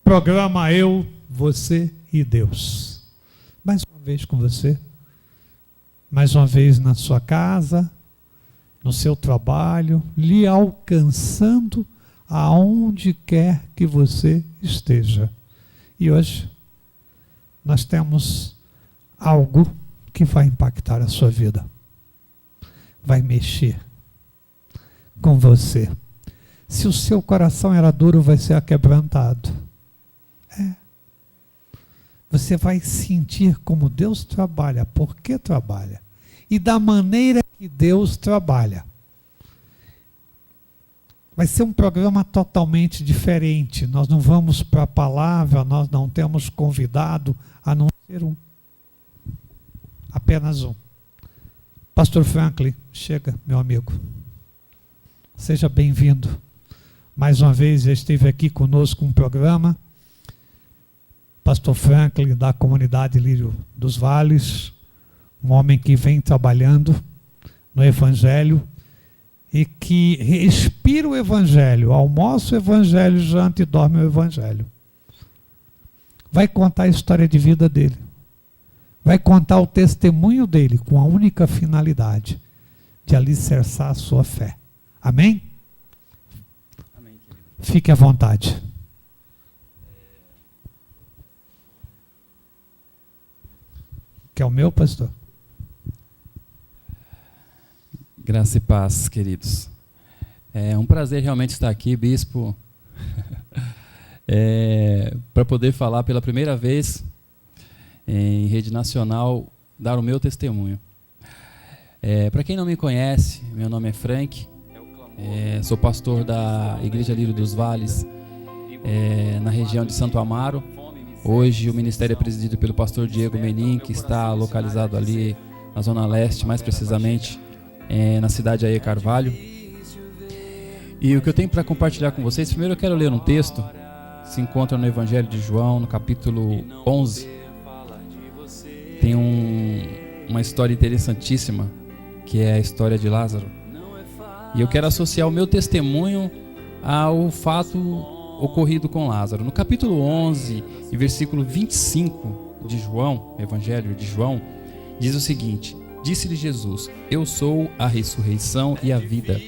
Programa Eu, Você e Deus. Mais uma vez com você. Mais uma vez na sua casa, no seu trabalho, lhe alcançando aonde quer que você esteja. E hoje nós temos algo que vai impactar a sua vida. Vai mexer com você. Se o seu coração era duro, vai ser aquebrantado. Você vai sentir como Deus trabalha, por que trabalha, e da maneira que Deus trabalha. Vai ser um programa totalmente diferente. Nós não vamos para a palavra, nós não temos convidado a não ser um. Apenas um. Pastor Franklin, chega, meu amigo. Seja bem-vindo. Mais uma vez, já esteve aqui conosco um programa. Pastor Franklin, da comunidade Lírio dos Vales, um homem que vem trabalhando no Evangelho e que respira o Evangelho, almoça o Evangelho, janta e dorme o Evangelho. Vai contar a história de vida dele. Vai contar o testemunho dele com a única finalidade de alicerçar a sua fé. Amém? Amém, querido. Fique à vontade. Que é o meu, pastor? Graça e paz, queridos. É um prazer realmente estar aqui, bispo, para poder falar pela primeira vez em rede nacional, dar o meu testemunho. Para quem não me conhece, meu nome é Frank, sou pastor da Igreja Lírio dos Vales, na região de Santo Amaro. Hoje o ministério é presidido pelo pastor Diego Menin, que está localizado ali na Zona Leste, mais precisamente na cidade de Aê Carvalho. E o que eu tenho para compartilhar com vocês, primeiro eu quero ler um texto, se encontra no Evangelho de João, no capítulo 11. Tem uma história interessantíssima, que é a história de Lázaro. E eu quero associar o meu testemunho ao fato ocorrido com Lázaro. No capítulo 11 e versículo 25 de João, Evangelho de João, diz o seguinte: disse-lhe Jesus: eu sou a ressurreição e a vida.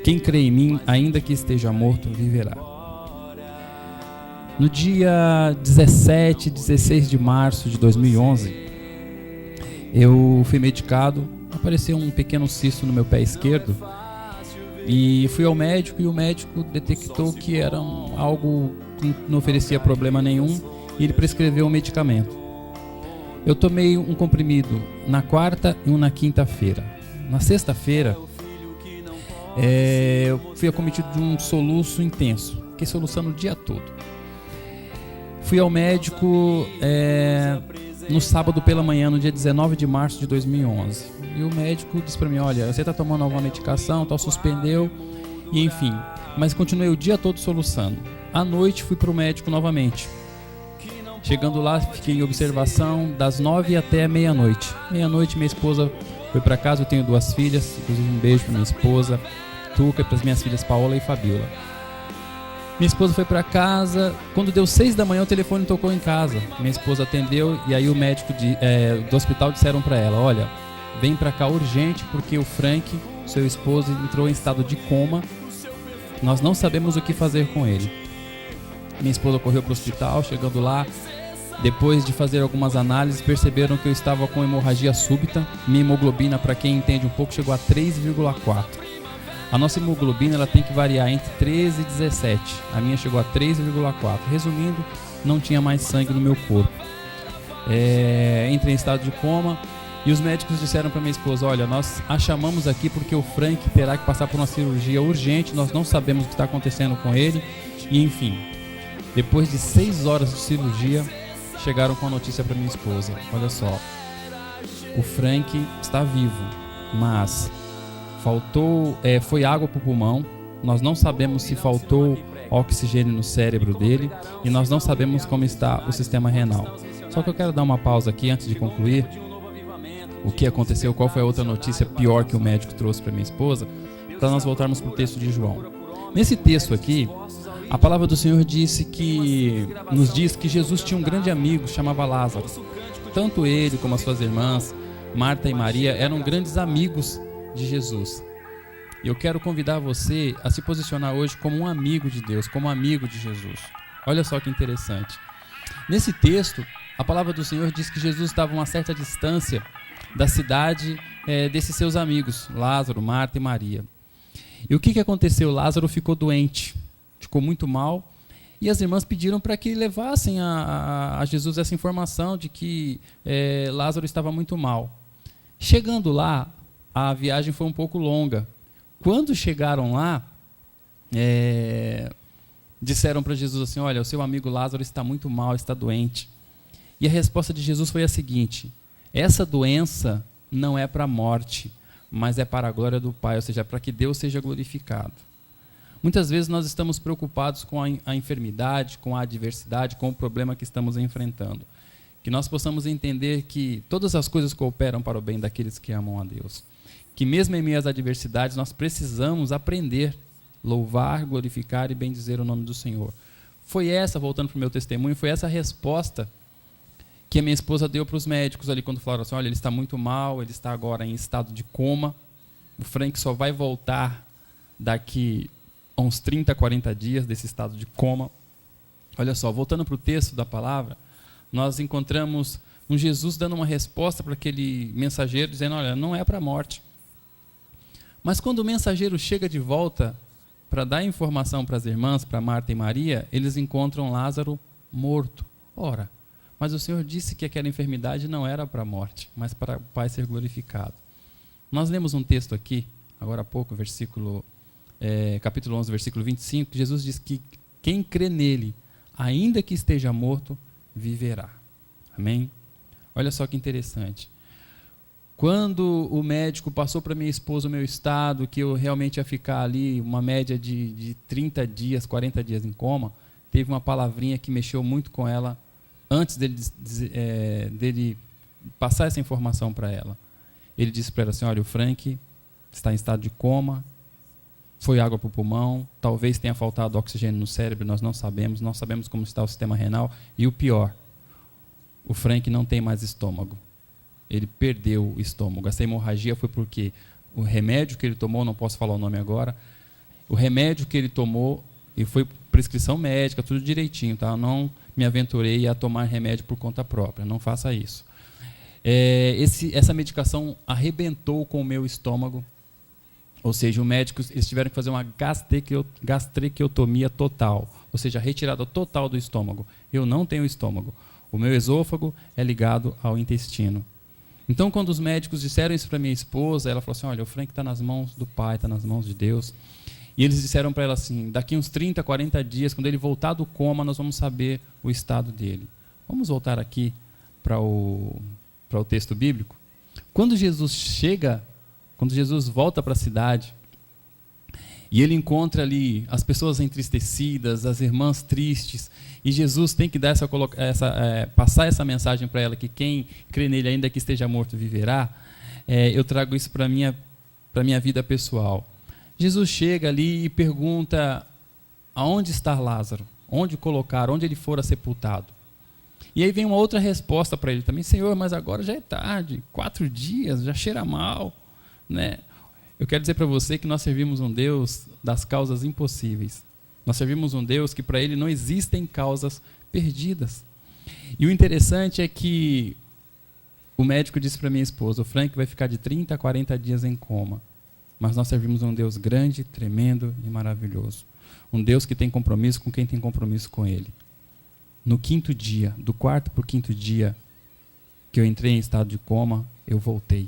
Quem crê em mim, ainda que esteja morto, viverá. No dia 16 de março de 2011, eu fui medicado. Apareceu um pequeno cisto no meu pé esquerdo. E fui ao médico e o médico detectou que era algo que não oferecia problema nenhum e ele prescreveu um medicamento. Eu tomei um comprimido na quarta e um na quinta-feira. Na sexta-feira, eu fui acometido de um soluço intenso. Fiquei soluçando o dia todo. Fui ao médico no sábado pela manhã, no dia 19 de março de 2011. E o médico disse para mim: olha, você está tomando alguma medicação, tal, suspendeu, e enfim. Mas continuei o dia todo soluçando. À noite fui para o médico novamente. Chegando lá, fiquei em observação das 9 até meia-noite. Meia-noite minha esposa foi para casa, eu tenho 2 filhas, inclusive um beijo para minha esposa, Tuca, e para as minhas filhas Paola e Fabiola. Minha esposa foi para casa, quando deu 6 da manhã o telefone tocou em casa. Minha esposa atendeu e aí o médico do hospital disseram para ela: olha, vem para cá urgente porque o Frank, seu esposo, entrou em estado de coma. Nós não sabemos o que fazer com ele. Minha esposa correu para o hospital. Chegando lá, depois de fazer algumas análises, perceberam que eu estava com hemorragia súbita. Minha hemoglobina, para quem entende um pouco, chegou a 3,4. A nossa hemoglobina ela tem que variar entre 13 e 17. A minha chegou a 3,4. Resumindo, não tinha mais sangue no meu corpo. Entrei em estado de coma. E os médicos disseram para minha esposa: olha, nós a chamamos aqui porque o Frank terá que passar por uma cirurgia urgente, nós não sabemos o que está acontecendo com ele. E enfim, depois de 6 horas de cirurgia, chegaram com a notícia para minha esposa: olha só, o Frank está vivo, mas faltou, foi água para o pulmão, nós não sabemos se faltou oxigênio no cérebro dele e nós não sabemos como está o sistema renal. Só que eu quero dar uma pausa aqui antes de concluir. O que aconteceu, qual foi a outra notícia pior que o médico trouxe para minha esposa, para nós voltarmos para o texto de João. Nesse texto aqui, A palavra do Senhor nos diz que Jesus tinha um grande amigo, chamava Lázaro. Tanto ele como as suas irmãs, Marta e Maria, eram grandes amigos de Jesus. E eu quero convidar você a se posicionar hoje como um amigo de Deus, como amigo de Jesus. Olha só que interessante. Nesse texto, a palavra do Senhor diz que Jesus estava a uma certa distância da cidade desses seus amigos, Lázaro, Marta e Maria. E o que aconteceu? Lázaro ficou doente, ficou muito mal, e as irmãs pediram para que levassem a Jesus essa informação de que Lázaro estava muito mal. Chegando lá, a viagem foi um pouco longa. Quando chegaram lá, disseram para Jesus assim: olha, o seu amigo Lázaro está muito mal, está doente. E a resposta de Jesus foi a seguinte: essa doença não é para a morte, mas é para a glória do Pai, ou seja, para que Deus seja glorificado. Muitas vezes nós estamos preocupados com a enfermidade, com a adversidade, com o problema que estamos enfrentando. Que nós possamos entender que todas as coisas cooperam para o bem daqueles que amam a Deus. Que mesmo em meio às adversidades nós precisamos aprender, louvar, glorificar e bendizer o nome do Senhor. Foi essa, voltando para o meu testemunho, foi essa a resposta que a minha esposa deu para os médicos ali quando falaram assim: olha, ele está muito mal, ele está agora em estado de coma, o Frank só vai voltar daqui a uns 30, 40 dias desse estado de coma. Olha só, voltando para o texto da palavra, nós encontramos um Jesus dando uma resposta para aquele mensageiro, dizendo: olha, não é para a morte. Mas quando o mensageiro chega de volta para dar informação para as irmãs, para Marta e Maria, eles encontram Lázaro morto. Ora, mas o Senhor disse que aquela enfermidade não era para a morte, mas para o Pai ser glorificado. Nós lemos um texto aqui, agora há pouco, capítulo 11, versículo 25, que Jesus diz que quem crê nele, ainda que esteja morto, viverá. Amém? Olha só que interessante. Quando o médico passou para minha esposa o meu estado, que eu realmente ia ficar ali uma média de 30 dias, 40 dias em coma, teve uma palavrinha que mexeu muito com ela antes dele passar essa informação para ela. Ele disse para ela assim: olha, o Frank está em estado de coma, foi água para o pulmão, talvez tenha faltado oxigênio no cérebro, nós não sabemos como está o sistema renal, e o pior, o Frank não tem mais estômago. Ele perdeu o estômago. Essa hemorragia foi porque o remédio que ele tomou, não posso falar o nome agora, o remédio que ele tomou, e foi prescrição médica, tudo direitinho, tá? Eu não me aventurei a tomar remédio por conta própria, não faça isso. Essa medicação arrebentou com o meu estômago, ou seja, o médico, eles tiveram que fazer uma gastrectomia total, ou seja, a retirada total do estômago. Eu não tenho estômago. O meu esôfago é ligado ao intestino. Então, quando os médicos disseram isso para minha esposa, ela falou assim: olha, o Frank está nas mãos do Pai, está nas mãos de Deus. E eles disseram para ela assim: daqui uns 30, 40 dias, quando ele voltar do coma, nós vamos saber o estado dele. Vamos voltar aqui para o texto bíblico. Quando Jesus volta para a cidade, e ele encontra ali as pessoas entristecidas, as irmãs tristes, e Jesus tem que dar passar essa mensagem para ela, que quem crê nele, ainda que esteja morto, viverá. Eu trago isso para a minha vida pessoal. Jesus chega ali e pergunta: aonde está Lázaro? Onde colocaram? Onde ele fora sepultado? E aí vem uma outra resposta para ele também: Senhor, mas agora já é tarde, 4 dias, já cheira mal, né? Eu quero dizer para você que nós servimos um Deus das causas impossíveis. Nós servimos um Deus que para ele não existem causas perdidas. E o interessante é que o médico disse para minha esposa: o Frank vai ficar de 30 a 40 dias em coma. Mas nós servimos um Deus grande, tremendo e maravilhoso. Um Deus que tem compromisso com quem tem compromisso com ele. No 5º dia, do 4º para o 5º dia que eu entrei em estado de coma, eu voltei.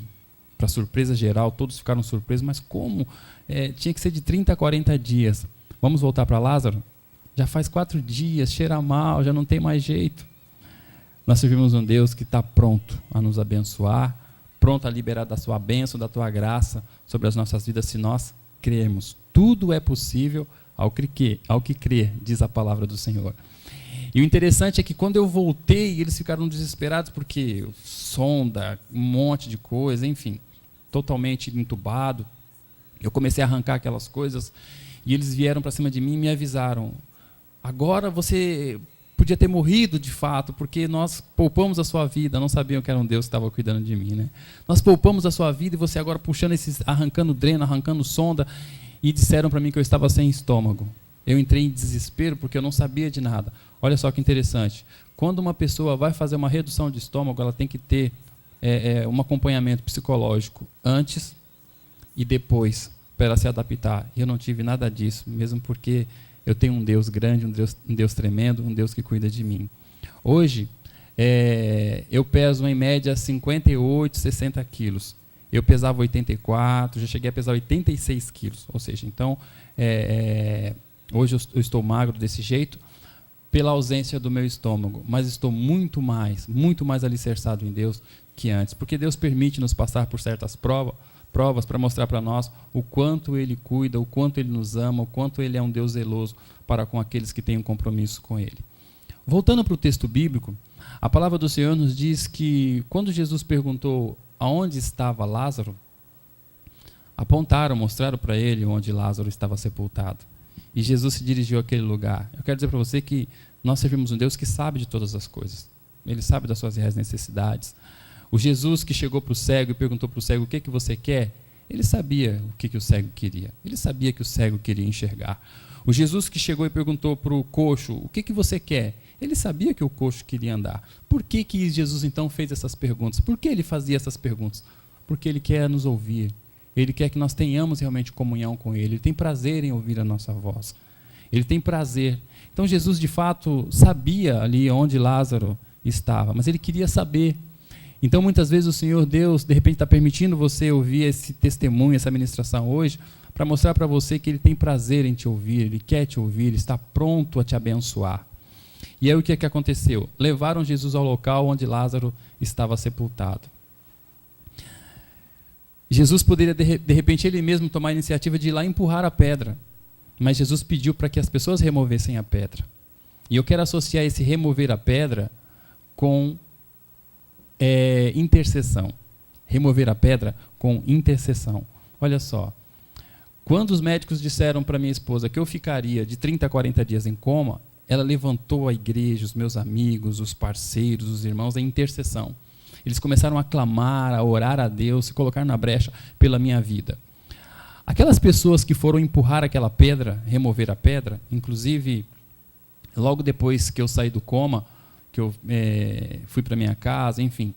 Para surpresa geral, todos ficaram surpresos, mas como? Tinha que ser de 30 a 40 dias. Vamos voltar para Lázaro? Já faz 4 dias, cheira mal, já não tem mais jeito. Nós servimos um Deus que está pronto a nos abençoar, pronto a liberar da sua bênção, da tua graça sobre as nossas vidas, se nós crermos. Tudo é possível ao que crer, diz a palavra do Senhor. E o interessante é que quando eu voltei, eles ficaram desesperados, porque sonda, um monte de coisa, enfim, totalmente entubado. Eu comecei a arrancar aquelas coisas, e eles vieram para cima de mim e me avisaram: Agora você podia ter morrido de fato, porque nós poupamos a sua vida. Não sabiam que era um Deus que estava cuidando de mim, né? Nós poupamos a sua vida e você agora puxando arrancando dreno, arrancando sonda, e disseram para mim que eu estava sem estômago. Eu entrei em desespero porque eu não sabia de nada. Olha só que interessante. Quando uma pessoa vai fazer uma redução de estômago, ela tem que ter um acompanhamento psicológico antes e depois, para ela se adaptar. E eu não tive nada disso, mesmo porque eu tenho um Deus grande, um Deus tremendo, um Deus que cuida de mim. Hoje, eu peso em média 58, 60 quilos. Eu pesava 84, já cheguei a pesar 86 quilos. Ou seja, então, hoje eu estou magro desse jeito, pela ausência do meu estômago, mas estou muito mais alicerçado em Deus que antes, porque Deus permite nos passar por certas provas para mostrar para nós o quanto Ele cuida, o quanto Ele nos ama, o quanto Ele é um Deus zeloso para com aqueles que têm um compromisso com Ele. Voltando para o texto bíblico, a palavra do Senhor nos diz que quando Jesus perguntou aonde estava Lázaro, mostraram para ele onde Lázaro estava sepultado. E Jesus se dirigiu àquele lugar. Eu quero dizer para você que nós servimos um Deus que sabe de todas as coisas. Ele sabe das suas reais necessidades. O Jesus que chegou para o cego e perguntou para o cego, o que você quer? Ele sabia o que o cego queria. Ele sabia que o cego queria enxergar. O Jesus que chegou e perguntou para o coxo, o que você quer? Ele sabia que o coxo queria andar. Por que Jesus então fez essas perguntas? Por que ele fazia essas perguntas? Porque ele quer nos ouvir. Ele quer que nós tenhamos realmente comunhão com Ele. Ele tem prazer em ouvir a nossa voz. Ele tem prazer. Então Jesus, de fato, sabia ali onde Lázaro estava, mas Ele queria saber. Então, muitas vezes, o Senhor Deus, de repente, está permitindo você ouvir esse testemunho, essa ministração hoje, para mostrar para você que Ele tem prazer em te ouvir, Ele quer te ouvir, Ele está pronto a te abençoar. E aí o que é que aconteceu? Levaram Jesus ao local onde Lázaro estava sepultado. Jesus poderia, de repente, ele mesmo tomar a iniciativa de ir lá empurrar a pedra. Mas Jesus pediu para que as pessoas removessem a pedra. E eu quero associar esse remover a pedra com intercessão. Remover a pedra com intercessão. Olha só. Quando os médicos disseram para minha esposa que eu ficaria de 30 a 40 dias em coma, ela levantou a igreja, os meus amigos, os parceiros, os irmãos, em intercessão. Eles começaram a clamar, a orar a Deus, se colocar na brecha pela minha vida. Aquelas pessoas que foram empurrar aquela pedra, remover a pedra, inclusive, logo depois que eu saí do coma, que eu fui para minha casa, enfim,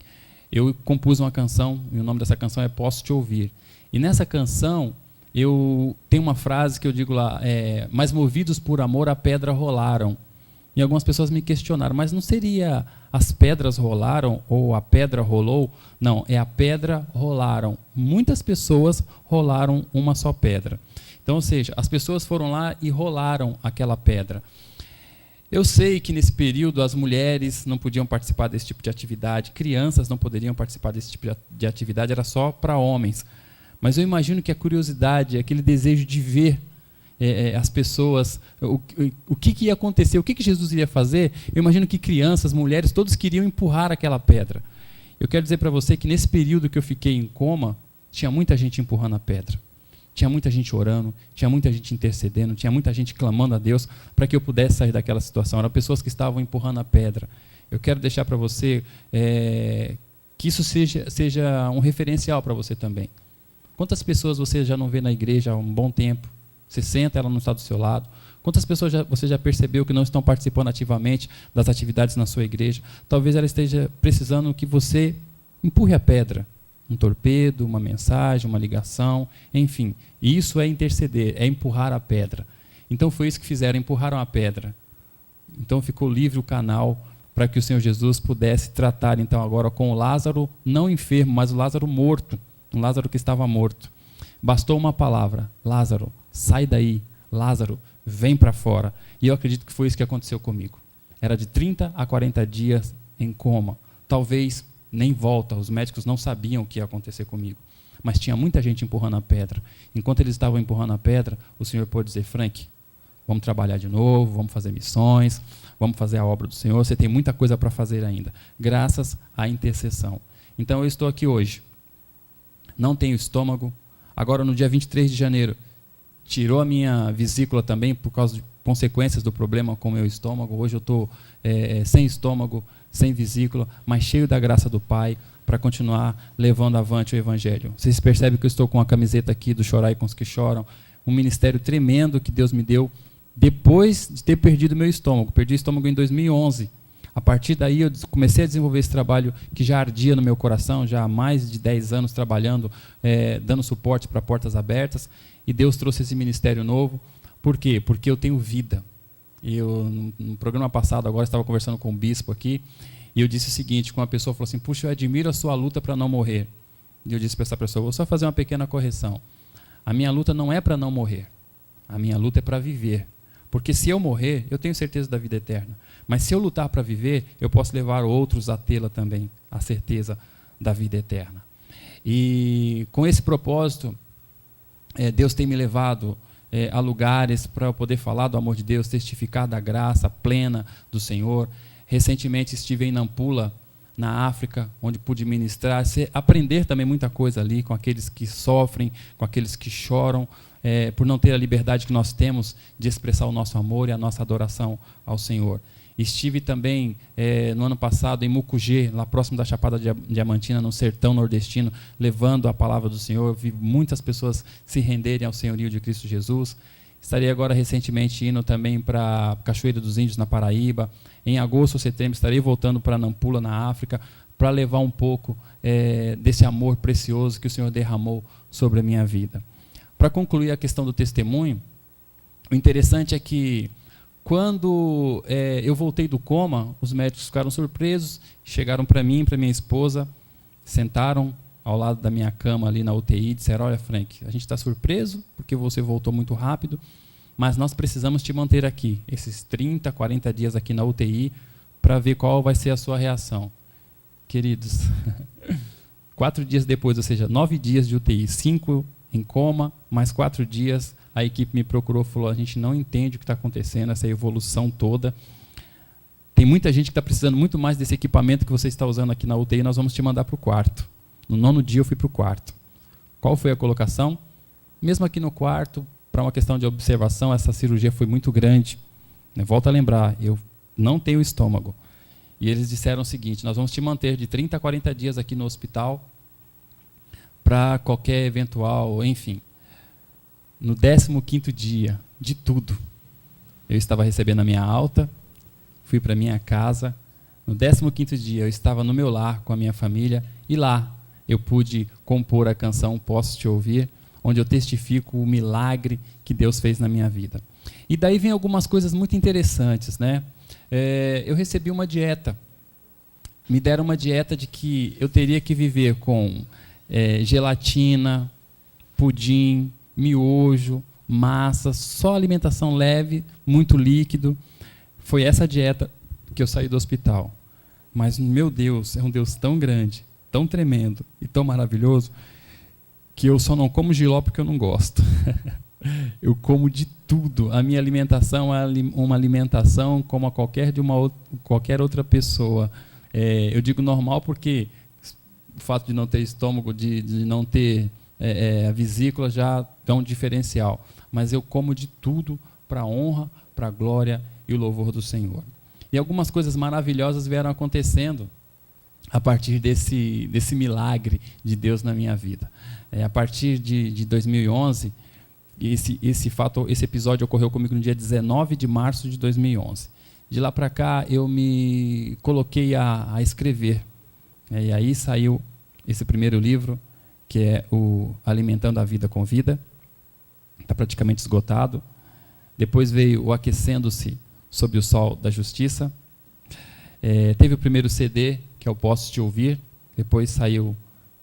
eu compus uma canção, e o nome dessa canção é Posso Te Ouvir. E nessa canção, eu tenho uma frase que eu digo lá, mas movidos por amor a pedra rolaram. E algumas pessoas me questionaram, mas não seria as pedras rolaram ou a pedra rolou? Não, é a pedra rolaram. Muitas pessoas rolaram uma só pedra. Então, ou seja, as pessoas foram lá e rolaram aquela pedra. Eu sei que nesse período as mulheres não podiam participar desse tipo de atividade, crianças não poderiam participar desse tipo de atividade, era só para homens. Mas eu imagino que a curiosidade, aquele desejo de ver as pessoas, o que ia acontecer, o que Jesus iria fazer, eu imagino que crianças, mulheres, todos queriam empurrar aquela pedra. Eu quero dizer para você que nesse período que eu fiquei em coma, tinha muita gente empurrando a pedra. Tinha muita gente orando, tinha muita gente intercedendo, tinha muita gente clamando a Deus para que eu pudesse sair daquela situação. Eram pessoas que estavam empurrando a pedra. Eu quero deixar para você que isso seja um referencial para você também. Quantas pessoas você já não vê na igreja há um bom tempo? Você senta, ela não está do seu lado. Quantas pessoas você já percebeu que não estão participando ativamente das atividades na sua igreja? Talvez ela esteja precisando que você empurre a pedra. Um torpedo, uma mensagem, uma ligação, enfim. Isso é interceder, é empurrar a pedra. Então foi isso que fizeram, empurraram a pedra. Então ficou livre o canal para que o Senhor Jesus pudesse tratar então agora com o Lázaro, não enfermo, mas o Lázaro morto, um Lázaro que estava morto. Bastou uma palavra, Lázaro, sai daí, Lázaro, vem para fora. E eu acredito que foi isso que aconteceu comigo. Era de 30 a 40 dias em coma. Talvez nem volta, os médicos não sabiam o que ia acontecer comigo. Mas tinha muita gente empurrando a pedra. Enquanto eles estavam empurrando a pedra, o Senhor pôde dizer, Frank, vamos trabalhar de novo, vamos fazer missões, vamos fazer a obra do Senhor, você tem muita coisa para fazer ainda, graças à intercessão. Então eu estou aqui hoje, não tenho estômago, agora no dia 23 de janeiro, tirou a minha vesícula também por causa consequências do problema com o meu estômago. Hoje eu estou sem estômago, sem vesícula, mas cheio da graça do Pai, para continuar levando avante o Evangelho. Vocês percebem que eu estou com a camiseta aqui do Chorai com os que Choram, um ministério tremendo que Deus me deu depois de ter perdido meu estômago. Perdi o estômago em 2011. A partir daí eu comecei a desenvolver esse trabalho que já ardia no meu coração, já há mais de 10 anos trabalhando, dando suporte para Portas Abertas, e Deus trouxe esse ministério novo. Por quê? Porque eu tenho vida. No programa passado, agora estava conversando com o bispo aqui, e eu disse o seguinte, quando uma pessoa falou assim, puxa, eu admiro a sua luta para não morrer. E eu disse para essa pessoa, vou só fazer uma pequena correção. A minha luta não é para não morrer, a minha luta é para viver. Porque se eu morrer, eu tenho certeza da vida eterna. Mas se eu lutar para viver, eu posso levar outros a tê-la também, a certeza da vida eterna. E com esse propósito, Deus tem me levado a lugares para eu poder falar do amor de Deus, testificar da graça plena do Senhor. Recentemente estive em Nampula, na África, onde pude ministrar, aprender também muita coisa ali com aqueles que sofrem, com aqueles que choram, por não ter a liberdade que nós temos de expressar o nosso amor e a nossa adoração ao Senhor. Estive também no ano passado em Mucugê, lá próximo da Chapada Diamantina, no sertão nordestino, levando a palavra do Senhor. Vi muitas pessoas se renderem ao senhorio de Cristo Jesus. Estarei agora recentemente indo também para Cachoeira dos Índios, na Paraíba. Em agosto ou setembro estarei voltando para Nampula, na África, para levar um pouco desse amor precioso que o Senhor derramou sobre a minha vida. Para concluir a questão do testemunho, o interessante é que quando eu voltei do coma, os médicos ficaram surpresos, chegaram para mim, para minha esposa, sentaram ao lado da minha cama ali na UTI e disseram, olha Frank, a gente está surpreso porque você voltou muito rápido, mas nós precisamos te manter aqui, esses 30, 40 dias aqui na UTI, para ver qual vai ser a sua reação. Queridos, 4 dias depois, ou seja, 9 dias de UTI, 5 em coma, mais 4 dias, a equipe me procurou e falou, a gente não entende o que está acontecendo, essa evolução toda. Tem muita gente que está precisando muito mais desse equipamento que você está usando aqui na UTI, nós vamos te mandar para o quarto. No 9º dia eu fui para o quarto. Qual foi a colocação? Mesmo aqui no quarto, para uma questão de observação, essa cirurgia foi muito grande. Volto a lembrar, eu não tenho estômago. E eles disseram o seguinte, nós vamos te manter de 30 a 40 dias aqui no hospital para qualquer eventual, enfim. No 15º dia de tudo, eu estava recebendo a minha alta, fui para minha casa. No 15º dia, eu estava no meu lar com a minha família e lá eu pude compor a canção Posso Te Ouvir, onde eu testifico o milagre que Deus fez na minha vida. E daí vem algumas coisas muito interessantes, né? Eu recebi uma dieta. Me deram uma dieta de que eu teria que viver com gelatina, pudim, miojo, massa, só alimentação leve, muito líquido. Foi essa dieta que eu saí do hospital. Mas, meu Deus, é um Deus tão grande, tão tremendo e tão maravilhoso, que eu só não como jiló porque eu não gosto. Eu como de tudo. A minha alimentação é uma alimentação como a qualquer outra pessoa. Eu digo normal porque o fato de não ter estômago, de não ter a vesícula já dá um diferencial. Mas eu como de tudo para a honra, para a glória e o louvor do Senhor. E algumas coisas maravilhosas vieram acontecendo a partir desse milagre de Deus na minha vida. A partir de 2011, esse episódio ocorreu comigo no dia 19 de março de 2011. De lá para cá, eu me coloquei a escrever. E aí saiu esse primeiro livro, que é o Alimentando a Vida com Vida. Está praticamente esgotado. Depois veio o Aquecendo-se sob o Sol da Justiça. Teve o primeiro CD, que é o Posso Te Ouvir. Depois saiu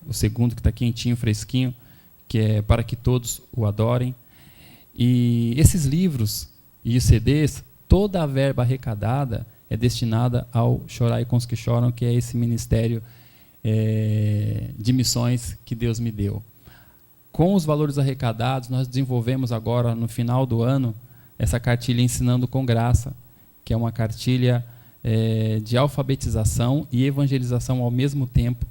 o segundo, que está quentinho, fresquinho, que é Para que Todos o Adorem. E esses livros e os CDs, toda a verba arrecadada é destinada ao Chorai com os que Choram, que é esse ministério de missões que Deus me deu. Com os valores arrecadados, nós desenvolvemos agora, no final do ano, essa cartilha Ensinando com Graça, que é uma cartilha de alfabetização e evangelização ao mesmo tempo,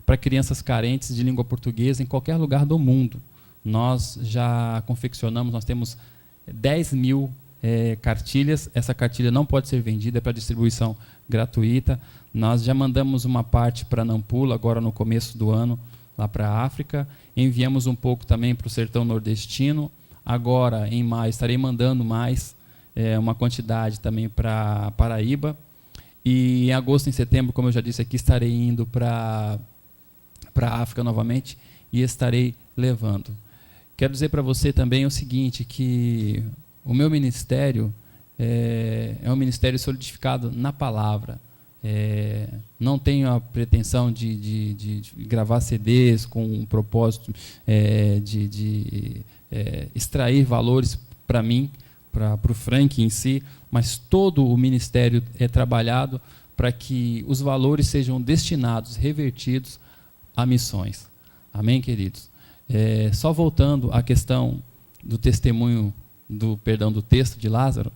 para crianças carentes de língua portuguesa em qualquer lugar do mundo. Nós já confeccionamos, nós temos 10.000 cartilhas. Essa cartilha não pode ser vendida, é para distribuição gratuita. Nós já mandamos uma parte para Nampula, agora no começo do ano, lá para a África. Enviamos um pouco também para o sertão nordestino. Agora, em maio, estarei mandando mais, uma quantidade também para Paraíba. E em agosto e em setembro, como eu já disse aqui, estarei indo para a África novamente e estarei levando. Quero dizer para você também o seguinte, que o meu ministério é um ministério solidificado na palavra. Não tenho a pretensão de gravar CDs com um propósito de extrair valores para mim, para o Frank em si, mas todo o ministério é trabalhado para que os valores sejam destinados, revertidos a missões. Amém, queridos? Só voltando à questão do testemunho, do texto de Lázaro,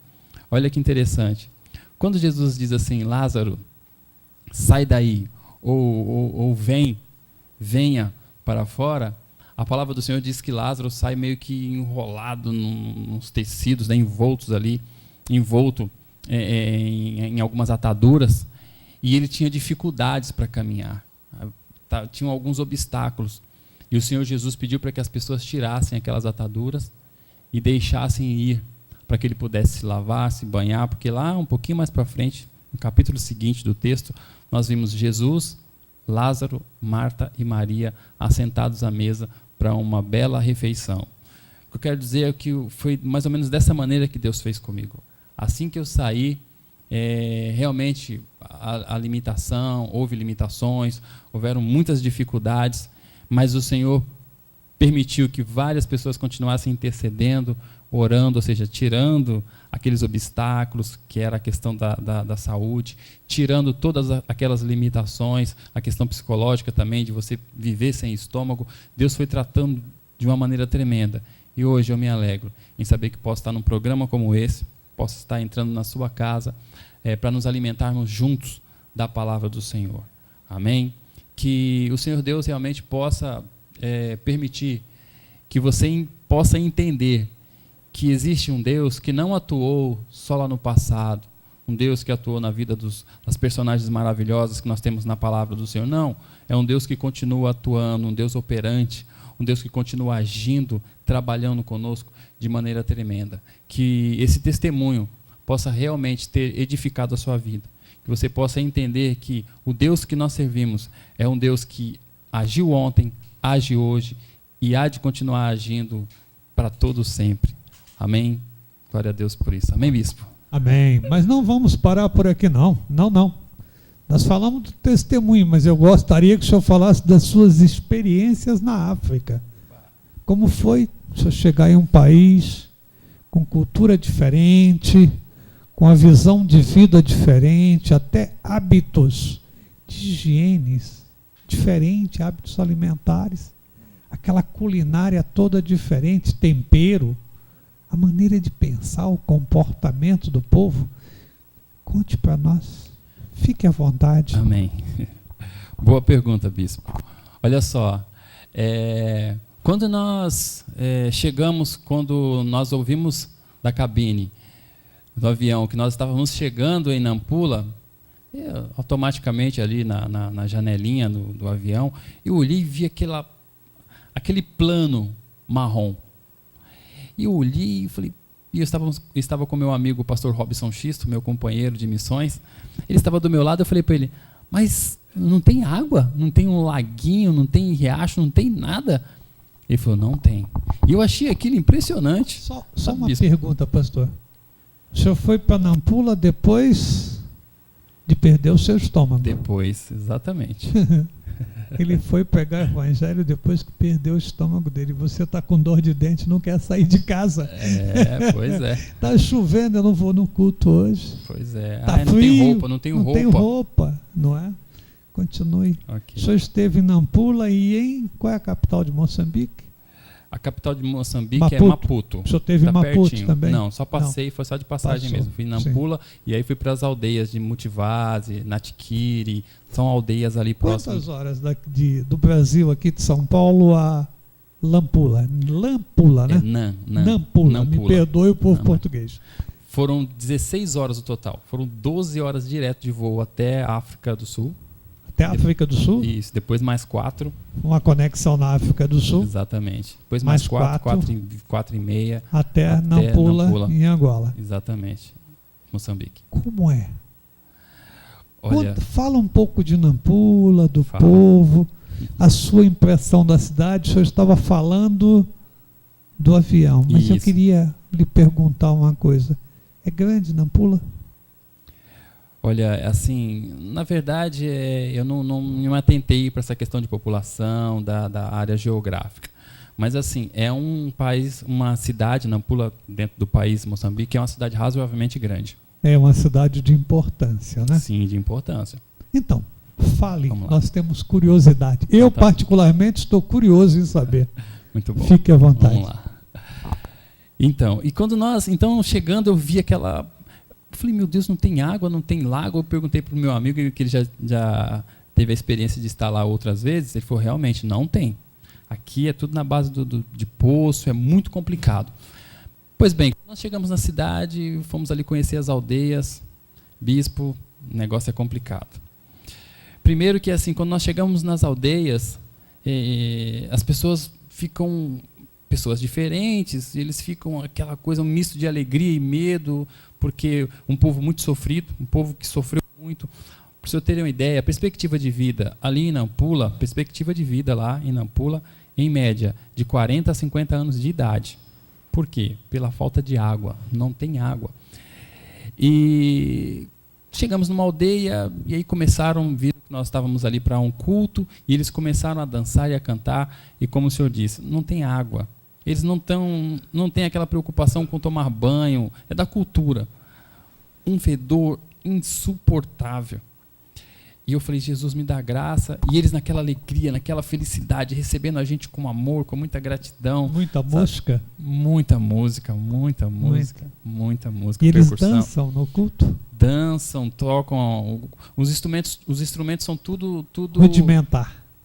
olha que interessante. Quando Jesus diz assim, Lázaro, sai daí, ou venha para fora, a palavra do Senhor diz que Lázaro sai meio que enrolado nos tecidos, envoltos ali, envolto em algumas ataduras, e ele tinha dificuldades para caminhar, tinham alguns obstáculos, e o Senhor Jesus pediu para que as pessoas tirassem aquelas ataduras e deixassem ir, para que ele pudesse se lavar, se banhar, porque lá um pouquinho mais para frente, no capítulo seguinte do texto, nós vimos Jesus, Lázaro, Marta e Maria assentados à mesa para uma bela refeição. O que eu quero dizer é que foi mais ou menos dessa maneira que Deus fez comigo. Assim que eu saí, realmente a limitação, houve limitações, houveram muitas dificuldades, mas o Senhor permitiu que várias pessoas continuassem intercedendo, orando, ou seja, tirando aqueles obstáculos, que era a questão da saúde, tirando todas aquelas limitações, a questão psicológica também, de você viver sem estômago. Deus foi tratando de uma maneira tremenda. E hoje eu me alegro em saber que posso estar num programa como esse, posso estar entrando na sua casa, para nos alimentarmos juntos da palavra do Senhor. Amém? Que o Senhor Deus realmente possa permitir que você possa entender que existe um Deus que não atuou só lá no passado, um Deus que atuou na vida das personagens maravilhosas que nós temos na palavra do Senhor. Não, é um Deus que continua atuando, um Deus operante, um Deus que continua agindo, trabalhando conosco de maneira tremenda. Que esse testemunho possa realmente ter edificado a sua vida, que você possa entender que o Deus que nós servimos é um Deus que agiu ontem, age hoje e há de continuar agindo para todo sempre. Amém? Glória a Deus por isso. Amém, bispo? Amém. Mas não vamos parar por aqui, não. Não. Nós falamos do testemunho, mas eu gostaria que o senhor falasse das suas experiências na África. Como foi o senhor chegar em um país com cultura diferente, com a visão de vida diferente, até hábitos de higiene diferentes, hábitos alimentares, aquela culinária toda diferente, tempero, a maneira de pensar, o comportamento do povo. Conte para nós. Fique à vontade. Amém. Boa pergunta, bispo. Olha só, quando nós chegamos, quando nós ouvimos da cabine do avião que nós estávamos chegando em Nampula, automaticamente ali na janelinha do avião, eu olhei e vi aquele plano marrom. E eu olhei e falei, eu estava com meu amigo o pastor Robson Xisto, meu companheiro de missões. Ele estava do meu lado, eu falei para ele, mas não tem água? Não tem um laguinho, não tem riacho, não tem nada? Ele falou, não tem. E eu achei aquilo impressionante. Só uma pergunta, pastor. O senhor foi para Nampula depois de perder o seu estômago? Depois, exatamente. Ele foi pregar o evangelho depois que perdeu o estômago dele. Você está com dor de dente, não quer sair de casa. Pois é. Está chovendo, eu não vou no culto hoje. Pois é. Tá frio, não tenho roupa, não é? Continue. Okay. O senhor esteve em Nampula e qual é a capital de Moçambique? A capital de Moçambique é Maputo. O senhor esteve em Maputo pertinho. Também? Não, só passei, foi só de passagem mesmo. Fui em Nampula, sim. E aí fui para as aldeias de Mutivase, Natiquiri, são aldeias ali próximas. Quantas horas do Brasil, aqui de São Paulo, a Nampula, né? Nampula. Me perdoe o povo português. Foram 16 horas o total. Foram 12 horas direto de voo até a África do Sul. Até a África do Sul? Isso, depois mais 4. Uma conexão na África do Sul. Exatamente. Depois mais 4 e meia. Até Nampula, em Angola. Exatamente. Moçambique. Como é? Olha, fala um pouco de Nampula, do povo, a sua impressão da cidade. O senhor estava falando do avião, mas eu queria lhe perguntar uma coisa. É grande Nampula? Olha, assim, na verdade, eu não me atentei para essa questão de população, da área geográfica. Mas, assim, é um país, uma cidade, Nampula, dentro do país, Moçambique, é uma cidade razoavelmente grande. É uma cidade de importância, né? Sim, de importância. Então, fale, nós temos curiosidade. Eu, particularmente, estou curioso em saber. Muito bom. Fique à vontade. Vamos lá. Então, e quando chegando, eu vi aquela... Eu falei, meu Deus, não tem água, não tem lago. Eu perguntei para o meu amigo, que ele já teve a experiência de estar lá outras vezes. Ele falou, realmente, não tem. Aqui é tudo na base de poço, é muito complicado. Pois bem, nós chegamos na cidade, fomos ali conhecer as aldeias. Bispo, o negócio é complicado. Primeiro que, assim, quando nós chegamos nas aldeias, as pessoas ficam... pessoas diferentes, eles ficam aquela coisa, um misto de alegria e medo, porque um povo muito sofrido, um povo que sofreu muito. Para vocês terem uma ideia, a perspectiva de vida ali em Nampula, perspectiva de vida lá em Nampula, em média, de 40 a 50 anos de idade. Por quê? Pela falta de água, não tem água. E chegamos numa aldeia, e aí viram que nós estávamos ali para um culto, e eles começaram a dançar e a cantar, e como o senhor disse, não tem água. Eles não têm aquela preocupação com tomar banho, é da cultura. Um fedor insuportável. E eu falei, Jesus, me dá graça. E eles naquela alegria, naquela felicidade, recebendo a gente com amor, com muita gratidão. Muita música? Muita música, muita música. E eles dançam no culto? Dançam, tocam. Os instrumentos são tudo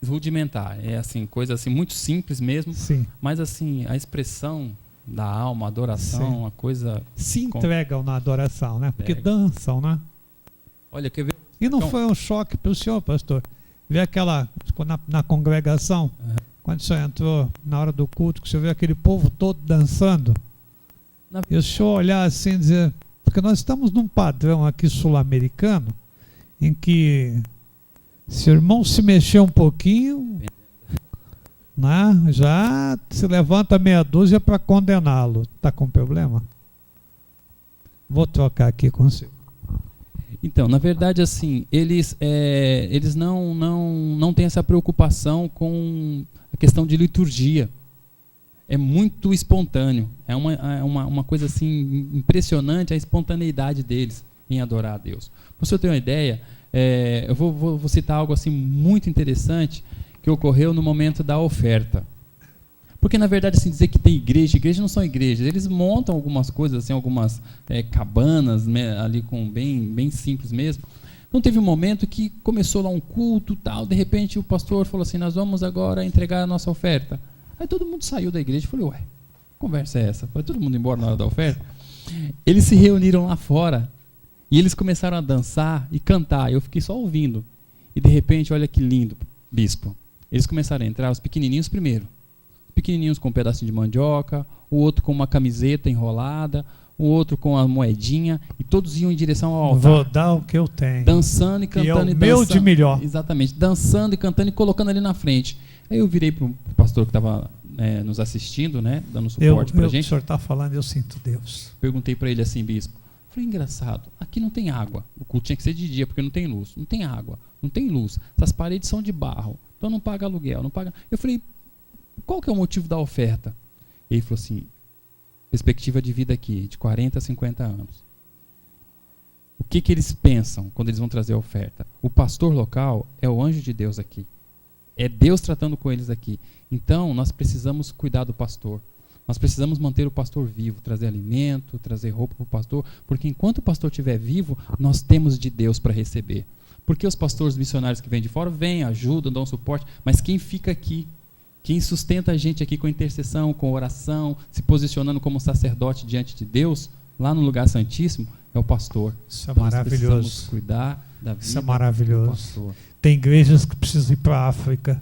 rudimentar, é assim, coisa assim muito simples mesmo. Sim. Mas assim, a expressão da alma, a adoração, uma coisa se entregam na adoração, né? Porque dançam, né? Olha, quer ver? E não foi um choque para o senhor, pastor? Ver aquela na congregação, quando o senhor entrou na hora do culto, que o senhor vê aquele povo todo dançando, e o senhor olhar assim e dizer, porque nós estamos num padrão aqui sul-americano em que se o irmão se mexer um pouquinho, né, já se levanta meia dúzia para condená-lo. Está com problema? Vou trocar aqui consigo. Então, na verdade, assim, eles não têm essa preocupação com a questão de liturgia. É muito espontâneo. É uma coisa assim impressionante a espontaneidade deles em adorar a Deus. Para você ter uma ideia, eu vou citar algo assim muito interessante que ocorreu no momento da oferta. Porque, na verdade, assim, dizer que tem igreja não são igrejas. Eles montam algumas coisas, assim, algumas cabanas, né, ali com bem simples mesmo. Então, teve um momento que começou lá um culto, tal, de repente o pastor falou assim, nós vamos agora entregar a nossa oferta. Aí todo mundo saiu da igreja e falou, ué, que conversa é essa? Foi todo mundo embora na hora da oferta? Eles se reuniram lá fora e eles começaram a dançar e cantar. Eu fiquei só ouvindo. E, de repente, olha que lindo, bispo. Eles começaram a entrar, os pequenininhos primeiro. Pequenininhos com um pedacinho de mandioca, o outro com uma camiseta enrolada, o outro com a moedinha, e todos iam em direção ao altar. Vou dar o que eu tenho. Dançando e cantando. E é o meu de melhor. Exatamente, dançando e cantando e colocando ali na frente. Aí eu virei para o pastor que estava nos assistindo, né, dando suporte para a gente. O senhor está falando, eu sinto Deus. Perguntei para ele assim, bispo, falei, engraçado, aqui não tem água, o culto tinha que ser de dia, porque não tem luz, não tem água, não tem luz, essas paredes são de barro, então não paga aluguel, não paga... Eu falei, qual que é o motivo da oferta? Ele falou assim, perspectiva de vida aqui, de 40 a 50 anos. O que eles pensam quando eles vão trazer a oferta? O pastor local é o anjo de Deus aqui. É Deus tratando com eles aqui. Então, nós precisamos cuidar do pastor. Nós precisamos manter o pastor vivo, trazer alimento, trazer roupa para o pastor, porque enquanto o pastor estiver vivo, nós temos de Deus para receber. Porque os pastores missionários que vêm de fora vêm, ajudam, dão suporte, mas quem fica aqui, quem sustenta a gente aqui com intercessão, com oração, se posicionando como sacerdote diante de Deus, lá no lugar santíssimo, é o pastor. Isso é Então, nós maravilhoso. precisamos cuidar da vida Isso é do maravilhoso. pastor. Tem igrejas que precisam ir para a África.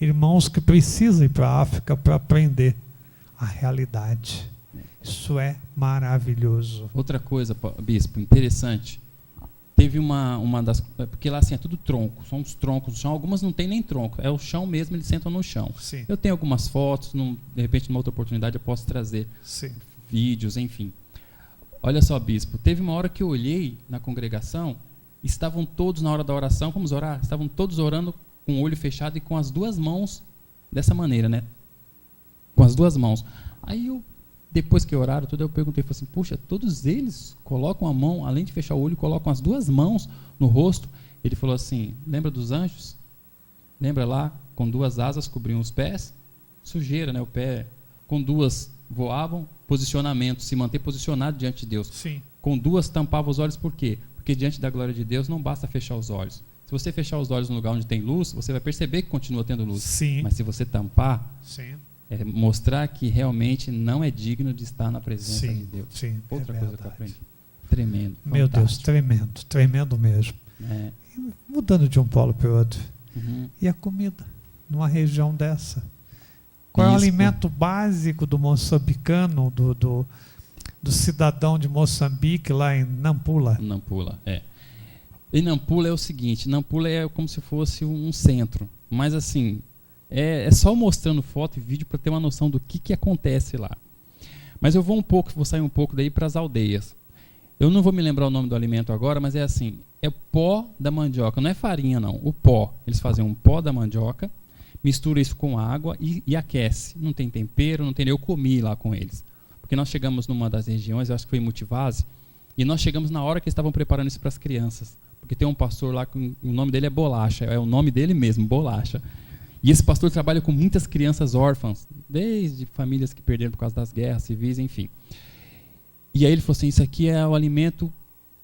Irmãos que precisam ir para a África para aprender a realidade. Isso é maravilhoso. Outra coisa, bispo, interessante. Teve uma das... Porque lá assim é tudo tronco, são os troncos no chão. Algumas não tem nem tronco, é o chão mesmo, eles sentam no chão. Sim, Eu tenho algumas fotos, de repente numa outra oportunidade eu posso trazer sim. vídeos, enfim. Olha só, bispo, teve uma hora que eu olhei na congregação, estavam todos na hora da oração, vamos orar, estavam todos orando com o olho fechado e com as duas mãos dessa maneira, né? Com as duas mãos. Aí eu, depois que oraram tudo, eu perguntei, falei assim, puxa, todos eles colocam a mão, além de fechar o olho, colocam as duas mãos no rosto. Ele falou assim, lembra dos anjos? Lembra lá, com duas asas cobriam os pés? Sujeira, né? O pé com duas voavam, posicionamento, se manter posicionado diante de Deus. Sim. Com duas tampava os olhos, por quê? Porque diante da glória de Deus não basta fechar os olhos. Se você fechar os olhos no lugar onde tem luz, você vai perceber que continua tendo luz. Sim. Mas se você tampar, Sim. é mostrar que realmente não é digno de estar na presença de Deus. Sim. Outra é coisa que eu verdade. aprendi. Tremendo. Meu Deus, fantástico. tremendo, tremendo mesmo. É. E mudando de um polo para o outro. Uhum. E a comida numa região dessa? Qual é o Isso. alimento básico do moçambicano, do cidadão de Moçambique, lá em Nampula? Nampula, é. E Nampula é o seguinte, Nampula é como se fosse um centro, mas assim, é só mostrando foto e vídeo para ter uma noção do que acontece lá. Mas eu vou sair um pouco daí para as aldeias. Eu não vou me lembrar o nome do alimento agora, mas é assim, é pó da mandioca, não é farinha não, o pó. Eles fazem um pó da mandioca, mistura isso com água e aquece. Não tem tempero, não tem. Eu comi lá com eles. Porque nós chegamos numa das regiões, eu acho que foi em Multivase, e nós chegamos na hora que eles estavam preparando isso para as crianças. Porque tem um pastor lá, que o nome dele é Bolacha, é o nome dele mesmo, Bolacha. E esse pastor trabalha com muitas crianças órfãs, desde famílias que perderam por causa das guerras civis, enfim. E aí ele falou assim, isso aqui é o alimento,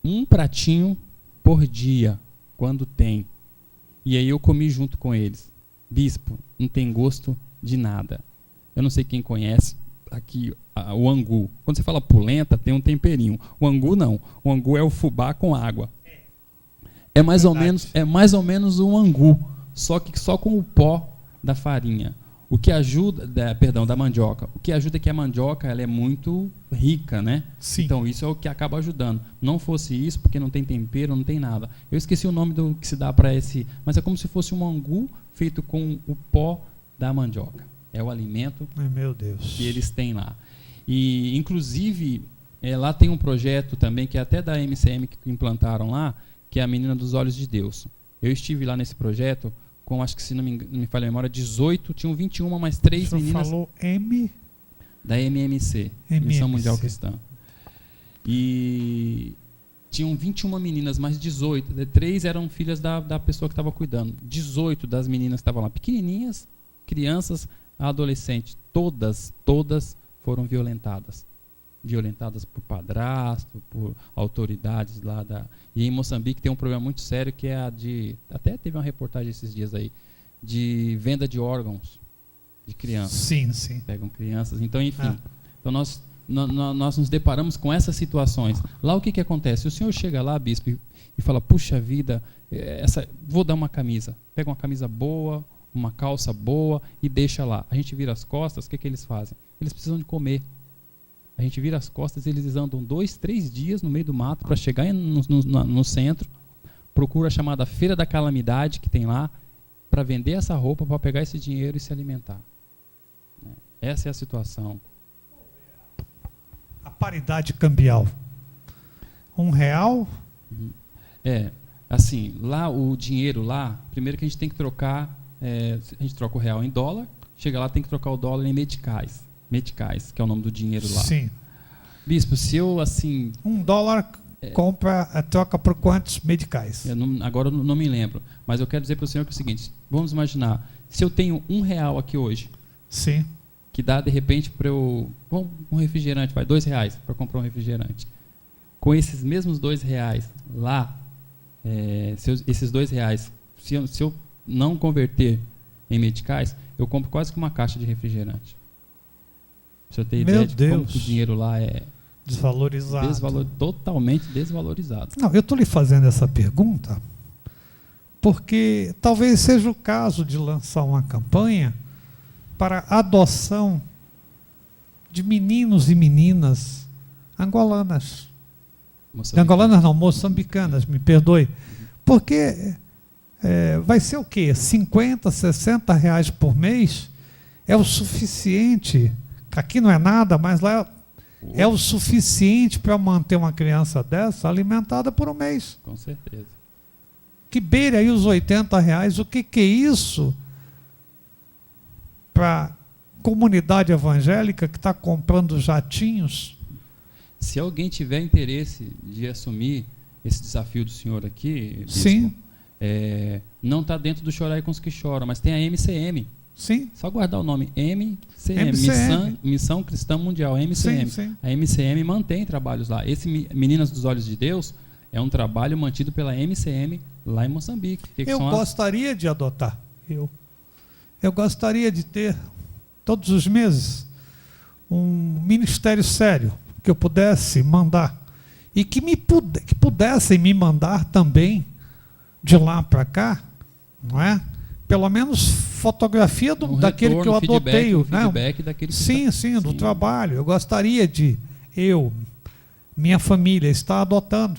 um pratinho por dia, quando tem. E aí eu comi junto com eles. Bispo, não tem gosto de nada. Eu não sei quem conhece aqui o angu. Quando você fala polenta, tem um temperinho. O angu não. O angu é o fubá com água. É mais ou menos um angu, só que só com o pó da farinha. O que ajuda, da mandioca. O que ajuda é que a mandioca ela é muito rica, né? Sim. Então isso é o que acaba ajudando. Não fosse isso, porque não tem tempero, não tem nada. Eu esqueci o nome do que se dá para esse, mas é como se fosse um angu feito com o pó da mandioca. É o alimento Ai, meu Deus. que eles têm lá. E inclusive lá tem um projeto também que é até da MCM que implantaram lá, que é a Menina dos Olhos de Deus. Eu estive lá nesse projeto com, acho que se não me falha a memória, 18, tinham 21, mais 3 O senhor meninas falou M? da MMC, Missão Mundial Cristã. E tinham 21 meninas, mais 18, 3 eram filhas da pessoa que estava cuidando. 18 das meninas que estavam lá, pequenininhas, crianças, adolescentes, todas foram violentadas por padrasto, por autoridades lá da... E em Moçambique tem um problema muito sério que é a de... Até teve uma reportagem esses dias aí, de venda de órgãos de crianças. Sim, sim. Pegam crianças. Então, enfim, então nós nos deparamos com essas situações. Lá o que acontece? O senhor chega lá, bispo, e fala, puxa vida, vou dar uma camisa. Pega uma camisa boa, uma calça boa e deixa lá. A gente vira as costas, o que eles fazem? Eles precisam de comer. A gente vira as costas, eles andam 2, 3 dias no meio do mato para chegar no centro, procura a chamada Feira da Calamidade que tem lá, para vender essa roupa, para pegar esse dinheiro e se alimentar. Essa é a situação. A paridade cambial. R$1? Assim, lá o dinheiro lá, primeiro que a gente tem que trocar, a gente troca o real em dólar, chega lá tem que trocar o dólar em meticais, que é o nome do dinheiro lá. Sim. Bispo, se eu assim... $1 troca por quantos medicais? Agora eu não me lembro, mas eu quero dizer para o senhor que é o seguinte, vamos imaginar, se eu tenho R$1 aqui hoje, sim, que dá de repente para eu... um refrigerante, vai R$2 para comprar um refrigerante. Com esses mesmos R$2 lá, esses R$2, se eu não converter em meticais, eu compro quase que uma caixa de refrigerante. Pra você ter ideia de como que o dinheiro lá é desvalorizado. Totalmente desvalorizado. Não, eu estou lhe fazendo essa pergunta porque talvez seja o caso de lançar uma campanha para adoção de meninos e meninas angolanas. Angolanas não, moçambicanas, me perdoe. Porque vai ser o quê? 50, 60 reais por mês é o suficiente. Aqui não é nada, mas lá é o suficiente para manter uma criança dessa alimentada por um mês. Com certeza. Que beira aí os 80 reais. O que é isso para a comunidade evangélica que está comprando jatinhos? Se alguém tiver interesse de assumir esse desafio do senhor aqui, bispo, sim, não está dentro do Chorai com os que choram, mas tem a MCM. Sim. Só guardar o nome MCM. Missão Cristã Mundial, MCM. Sim, sim. A MCM mantém trabalhos lá. Esse Meninas dos Olhos de Deus é um trabalho mantido pela MCM lá em Moçambique. Eu gostaria de adotar. Eu gostaria de ter, todos os meses, um ministério sério que eu pudesse mandar e que pudessem me mandar também de lá para cá, não é? Pelo menos fotografia daquele que eu adotei, feedback daquele que sim, do trabalho. Eu gostaria de minha família estar adotando.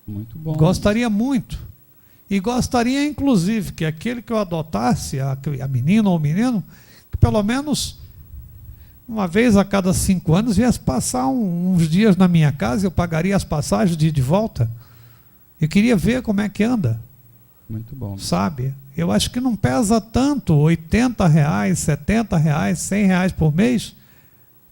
Muito bom. Gostaria muito. E gostaria, inclusive, que aquele que eu adotasse, a menina ou o menino, que pelo menos uma vez a cada 5 anos viesse passar uns dias na minha casa, eu pagaria as passagens de volta. Eu queria ver como é que anda. Muito bom. Sabe? Eu acho que não pesa tanto, 80 reais, 70 reais, 100 reais por mês,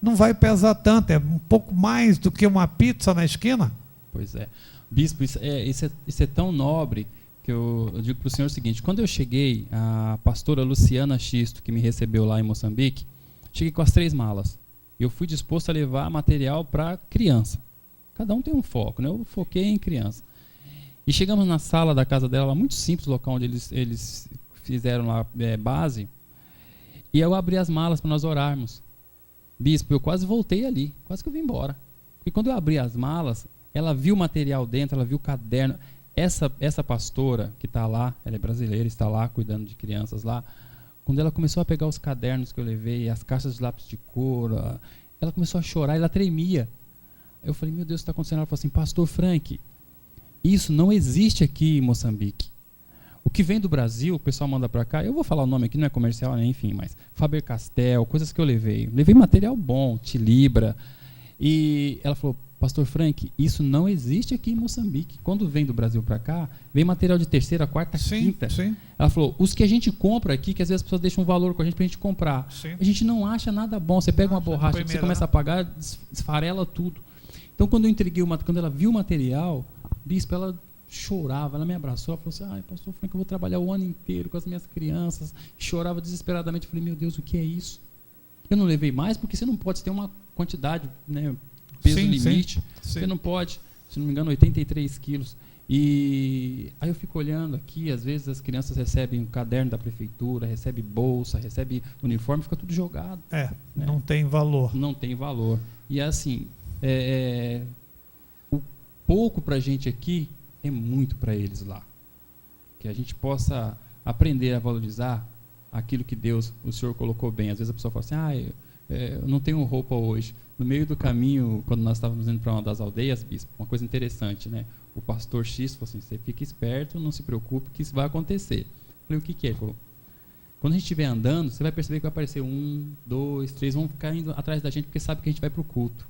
não vai pesar tanto, é um pouco mais do que uma pizza na esquina. Pois é. Bispo, isso é tão nobre que eu digo para o senhor o seguinte: quando eu cheguei, a pastora Luciana Xisto, que me recebeu lá em Moçambique, cheguei com as 3 malas. Eu fui disposto a levar material para criança. Cada um tem um foco, né? Eu foquei em criança. E chegamos na sala da casa dela, muito simples, o local onde eles fizeram lá base, e eu abri as malas para nós orarmos. Bispo, eu quase voltei ali, quase que eu vim embora. Porque quando eu abri as malas, ela viu o material dentro, ela viu o caderno. Essa pastora que está lá, ela é brasileira, está lá cuidando de crianças lá. Quando ela começou a pegar os cadernos que eu levei, as caixas de lápis de cor, ela começou a chorar, ela tremia. Eu falei, meu Deus, o que está acontecendo? Ela falou assim, pastor Frank, isso não existe aqui em Moçambique. O que vem do Brasil, o pessoal manda para cá, eu vou falar o nome aqui, não é comercial, né? Enfim, mas Faber-Castell, coisas que eu levei. Levei material bom, Tilibra. E ela falou, pastor Frank, isso não existe aqui em Moçambique. Quando vem do Brasil para cá, vem material de terceira, quarta, quinta. Sim. Ela falou, os que a gente compra aqui, que às vezes as pessoas deixam um valor com a gente para a gente comprar. Sim. A gente não acha nada bom. Você pega uma borracha, você começa a pagar, esfarela tudo. Então, quando eu entreguei quando ela viu o material, bispo, ela chorava, ela me abraçou, ela falou assim, ai, pastor Frank, eu vou trabalhar o ano inteiro com as minhas crianças. Chorava desesperadamente. Eu falei, meu Deus, o que é isso? Eu não levei mais, porque você não pode ter uma quantidade, né, peso limite. Você não pode, se não me engano, 83 quilos. E aí eu fico olhando aqui, às vezes as crianças recebem um caderno da prefeitura, recebem bolsa, recebem uniforme, fica tudo jogado. Né? Não tem valor. Não tem valor. E assim, o pouco para a gente aqui é muito para eles lá. Que a gente possa aprender a valorizar aquilo que Deus, o Senhor colocou bem. Às vezes a pessoa fala assim, eu não tenho roupa hoje. No meio do caminho, quando nós estávamos indo para uma das aldeias, bispo, uma coisa interessante, né? O pastor X falou assim, você fica esperto, não se preocupe que isso vai acontecer. Eu falei, o que é? Ele falou, quando a gente estiver andando, você vai perceber que vai aparecer 1, 2, 3, vão ficar indo atrás da gente porque sabe que a gente vai para o culto.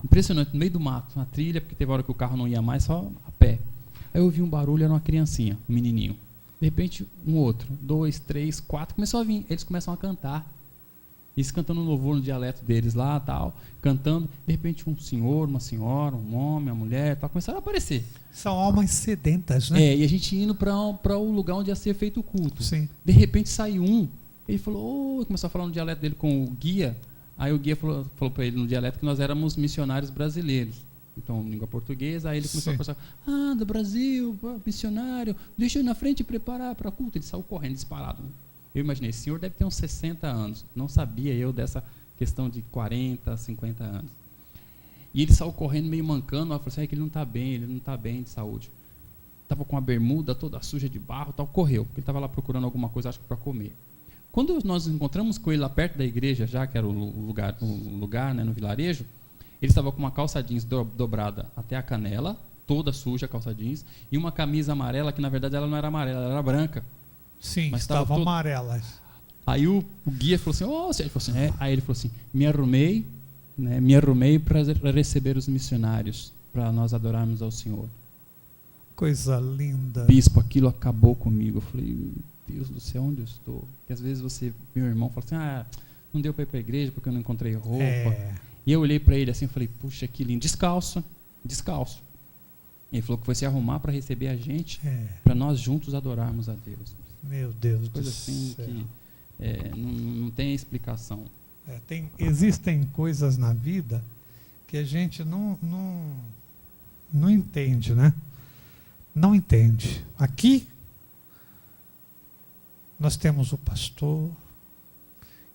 Impressionante, no meio do mato, uma trilha, porque teve hora que o carro não ia mais, só a pé. Aí eu ouvi um barulho, era uma criancinha, um menininho. De repente, um outro, 2, 3, 4, começou a vir. Eles começam a cantar. Eles cantando louvor no dialeto deles lá, tal, cantando. De repente, um senhor, uma senhora, um homem, uma mulher, tal, começaram a aparecer. São almas sedentas, né? E a gente indo para o lugar onde ia ser feito o culto. Sim. De repente, saiu um, ele falou, começou a falar no dialeto dele com o guia. Aí o guia falou para ele no dialeto que nós éramos missionários brasileiros. Então, língua portuguesa. Aí ele começou a conversar, do Brasil, missionário, deixa eu ir na frente e preparar para o culto. Ele saiu correndo, disparado. Eu imaginei, esse senhor deve ter uns 60 anos. Não sabia eu dessa questão de 40, 50 anos. E ele saiu correndo meio mancando. Ela falou assim, que ele não está bem de saúde. Estava com a bermuda toda suja de barro, tal, correu, porque ele estava lá procurando alguma coisa, acho que para comer. Quando nós nos encontramos com ele lá perto da igreja, já que era o lugar, né, no vilarejo, ele estava com uma calça jeans dobrada até a canela, toda suja a calça jeans, e uma camisa amarela, que na verdade ela não era amarela, ela era branca. Sim, mas estavam amarelas. Aí o guia falou assim, ele falou assim, aí ele falou assim, me arrumei para receber os missionários, para nós adorarmos ao Senhor. Coisa linda. Bispo, aquilo acabou comigo. Eu falei, meu Deus do céu, onde eu estou? Porque às vezes meu irmão fala assim, não deu para ir para a igreja porque eu não encontrei roupa. E eu olhei para ele assim e falei, puxa, que lindo, descalço. Ele falou que foi se arrumar para receber a gente, para nós juntos adorarmos a Deus. Meu Deus coisa do assim céu. Que não tem explicação. Existem coisas na vida que a gente não entende, né? Não entende. Aqui nós temos o pastor,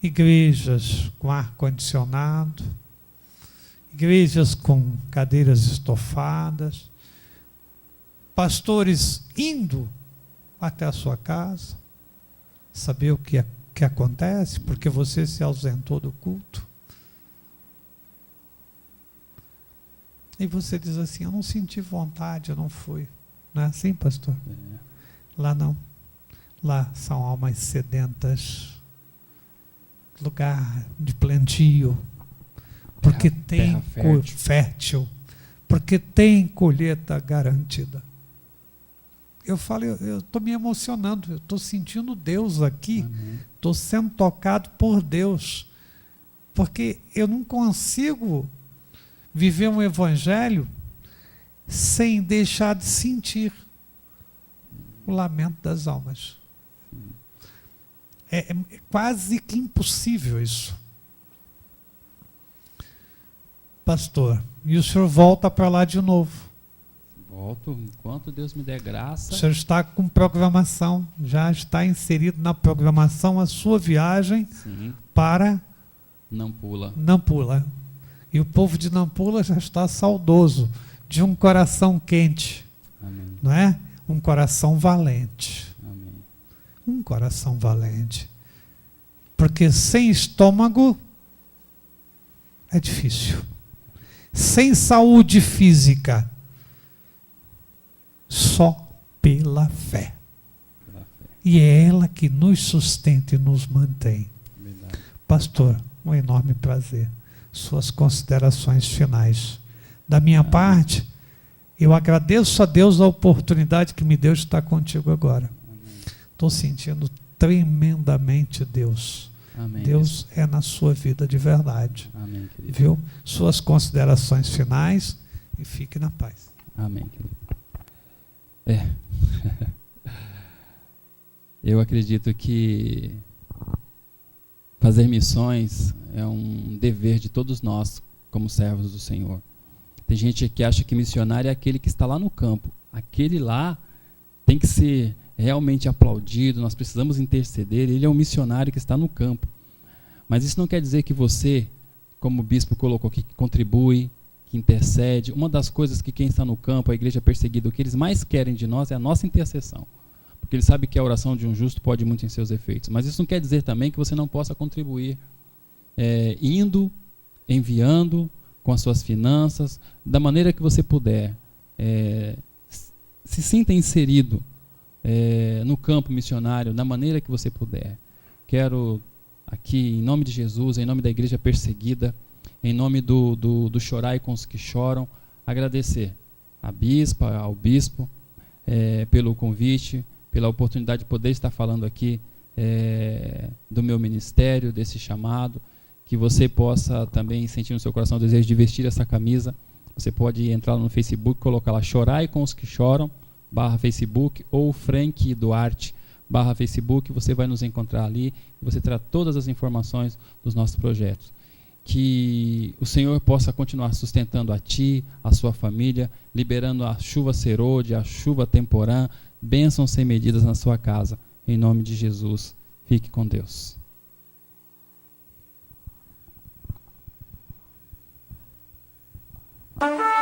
igrejas com ar-condicionado, igrejas com cadeiras estofadas, pastores indo até a sua casa, saber o que acontece, porque você se ausentou do culto. E você diz assim, eu não senti vontade, eu não fui. Não é assim, pastor? Lá não. Lá são almas sedentas, lugar de plantio, porque tem fértil, porque tem colheita garantida. Eu falo, eu estou me emocionando, eu estou sentindo Deus aqui, estou sendo tocado por Deus, porque eu não consigo viver um evangelho sem deixar de sentir o lamento das almas. É quase que impossível isso. Pastor, e o senhor volta para lá de novo? Volto, enquanto Deus me der graça. O senhor está com programação, já está inserido na programação a sua viagem. Sim. Para Nampula. E o povo de Nampula já está saudoso de um coração quente. Amém. Não é? Um coração valente. Amém. Um coração valente. Porque sem estômago é difícil. Sem saúde física, só pela fé. E é ela que nos sustenta e nos mantém. Verdade. Pastor, um enorme prazer. Suas considerações finais. Da minha parte, eu agradeço a Deus a oportunidade que me deu de estar contigo agora. Estou sentindo tremendamente Deus. Amém. Deus é na sua vida de verdade. Amém, querido. Viu? Suas considerações finais e fique na paz. Amém, querido. Eu acredito que fazer missões é um dever de todos nós, como servos do Senhor. Tem gente que acha que missionário é aquele que está lá no campo. Aquele lá tem que ser realmente aplaudido, nós precisamos interceder, ele é um missionário que está no campo. Mas isso não quer dizer que você, como o bispo colocou aqui, que contribui, que intercede. Uma das coisas que quem está no campo, a igreja perseguida, o que eles mais querem de nós é a nossa intercessão. Porque eles sabem que a oração de um justo pode muito em seus efeitos. Mas isso não quer dizer também que você não possa contribuir indo, enviando, com as suas finanças, da maneira que você puder. Se sinta inserido no campo missionário, da maneira que você puder. Quero aqui, em nome de Jesus, em nome da igreja perseguida, em nome do Chorai com os que choram, agradecer à bispa, ao bispo, pelo convite, pela oportunidade de poder estar falando aqui do meu ministério, desse chamado, que você possa também sentir no seu coração o desejo de vestir essa camisa. Você pode entrar no Facebook, colocar lá Chorai com os que choram, /Facebook, ou Frank Duarte, /Facebook, você vai nos encontrar ali e você terá todas as informações dos nossos projetos. Que o Senhor possa continuar sustentando a ti, a sua família, liberando a chuva serôdia, a chuva temporã, bênçãos sem medidas na sua casa. Em nome de Jesus, fique com Deus. Música